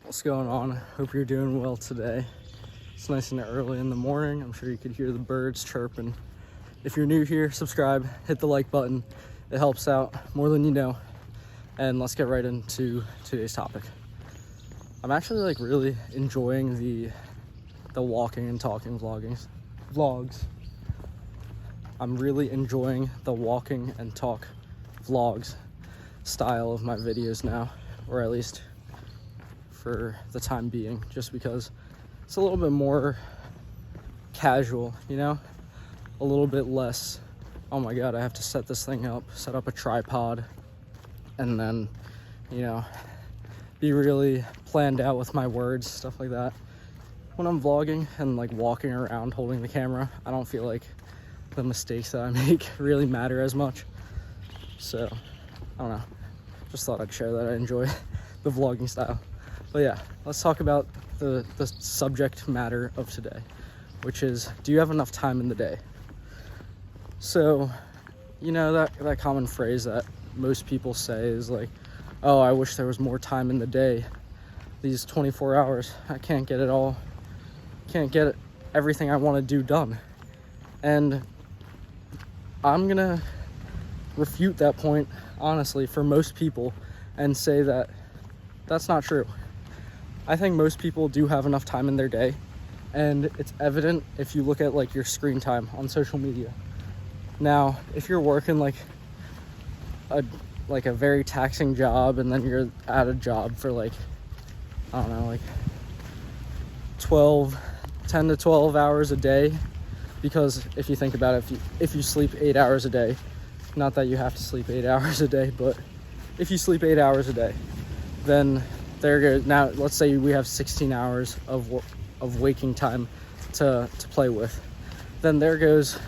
What's going on? Hope you're doing well today. It's nice and early in the morning. I'm sure you could hear the birds chirping. If you're new here, subscribe, hit the like button. It helps out more than you know. And let's get right into today's topic. I'm actually really enjoying the walking and talking vlogs. I'm really enjoying the walking and talk vlogs style of my videos now, or at least for the time being, just because it's a little bit more casual, a little bit less, oh my god, I have to set up a tripod, and then, be really planned out with my words, stuff like that. When I'm vlogging and walking around holding the camera, I don't feel like the mistakes that I make really matter as much. So, I don't know. Just thought I'd share that I enjoy the vlogging style. But yeah, let's talk about the subject matter of today, which is, do you have enough time in the day? So, that common phrase that most people say is oh, I wish there was more time in the day. These 24 hours, I can't get it all. Can't get everything I want to do done. And I'm gonna refute that point, honestly, for most people, and say that that's not true. I think most people do have enough time in their day, and it's evident if you look at your screen time on social media. Now, if you're working a very taxing job, and then you're at a job for 10 to 12 hours a day, because if you think about it, if you sleep 8 hours a day, not that you have to sleep 8 hours a day, but if you sleep 8 hours a day, then there goes, now let's say we have 16 hours of waking time to play with, then there goes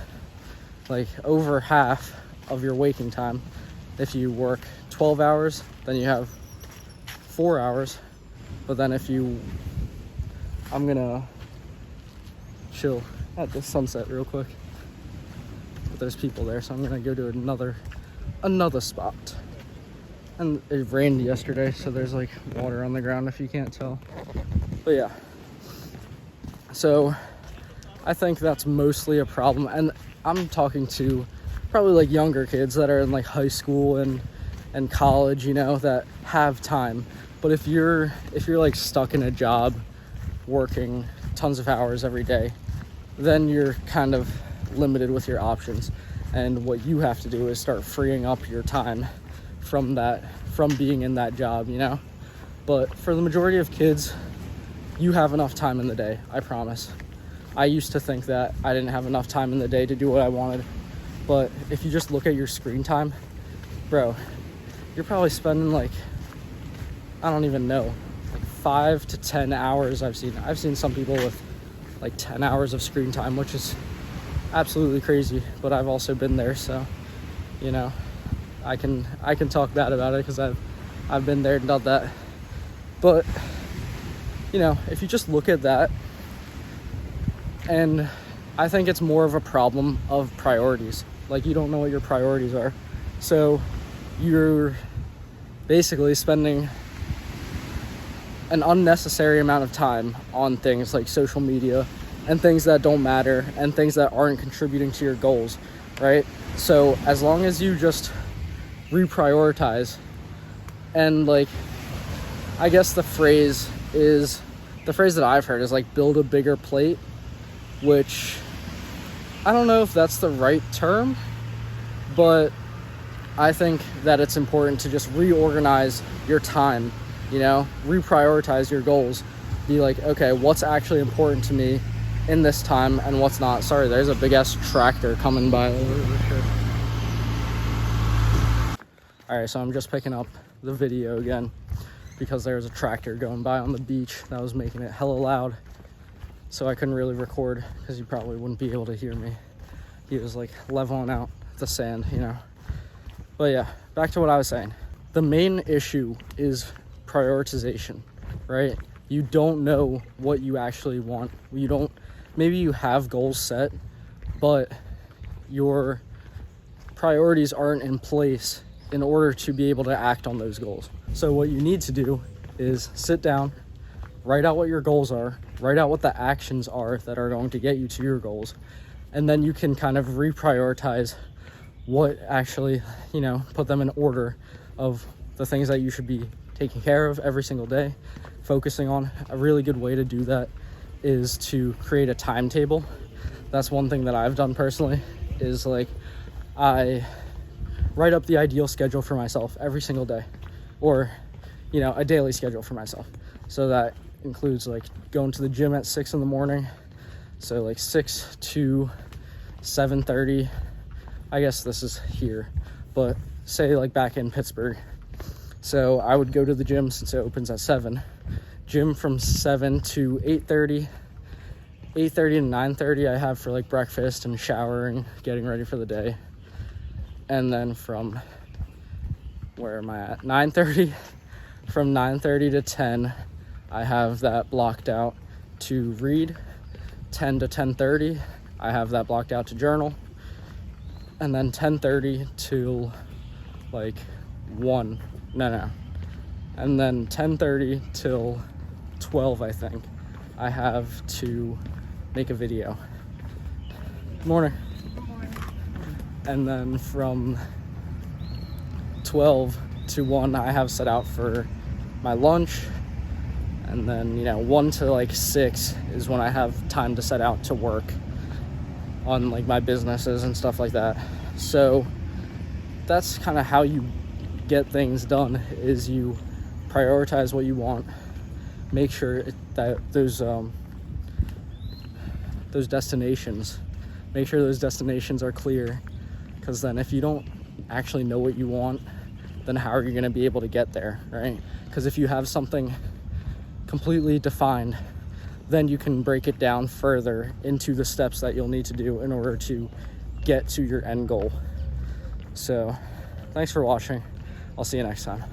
over half of your waking time. If you work 12 hours, then you have 4 hours. But then I'm gonna chill at the sunset real quick, but there's people there, so I'm gonna go to another spot. And it rained yesterday, so there's water on the ground if you can't tell. But yeah, so I think that's mostly a problem, and I'm talking to probably younger kids that are in high school and college, that have time. But if you're stuck in a job working tons of hours every day, then you're kind of limited with your options, and what you have to do is start freeing up your time from being in that job. But for the majority of kids, you have enough time in the day, I promise. I used to think that I didn't have enough time in the day to do what I wanted, but if you just look at your screen time, bro, you're probably spending I don't even know, 5 to 10 hours. I've seen some people with 10 hours of screen time, which is absolutely crazy, but I've also been there, so I can talk bad about it because I've been there and done that. But if you just look at that, and I think it's more of a problem of priorities. You don't know what your priorities are, so you're basically spending an unnecessary amount of time on things like social media and things that don't matter and things that aren't contributing to your goals, right? So as long as you just reprioritize, and I guess the phrase that I've heard is build a bigger plate, which I don't know if that's the right term, but I think that it's important to just reorganize your time, reprioritize your goals. Be okay, what's actually important to me in this time and what's not. Sorry, there's a big ass tractor coming by over here. Alright, so I'm just picking up the video again because there was a tractor going by on the beach that was making it hella loud, so I couldn't really record because you probably wouldn't be able to hear me. He was leveling out the sand, But yeah, back to what I was saying. The main issue is prioritization, right? You don't know what you actually want. Maybe you have goals set, but your priorities aren't in place in order to be able to act on those goals. So what you need to do is sit down, write out what your goals are, write out what the actions are that are going to get you to your goals, and then you can kind of reprioritize what actually, put them in order of the things that you should be taking care of every single day, focusing on. A really good way to do that is to create a timetable. That's one thing that I've done personally, is like I write up the ideal schedule for myself every single day, or a daily schedule for myself. So that includes like going to the gym at 6 in the morning, so like 6 to 7:30. I guess this is here, but say like back in Pittsburgh, so I would go to the gym since it opens at 7. Gym from 7 to 8:30. 8:30 to 9:30 I have for like breakfast and showering, getting ready for the day. And then from, where am I at? 9:30. From 9:30 to 10, I have that blocked out to read. 10 to 10:30, I have that blocked out to journal. And then 10:30 till like 1. No. And then 10:30 till 12, I think, I have to make a video. Good morning. Good morning. And then from 12 to 1, I have set out for my lunch. And then, 1 to like 6 is when I have time to set out to work on like my businesses and stuff like that. So that's kind of how you get things done, is you prioritize what you want, make sure that those destinations, make sure those destinations are clear, because then if you don't actually know what you want, then how are you going to be able to get there, right? Because if you have something completely defined, then you can break it down further into the steps that you'll need to do in order to get to your end goal. So thanks for watching. I'll see you next time.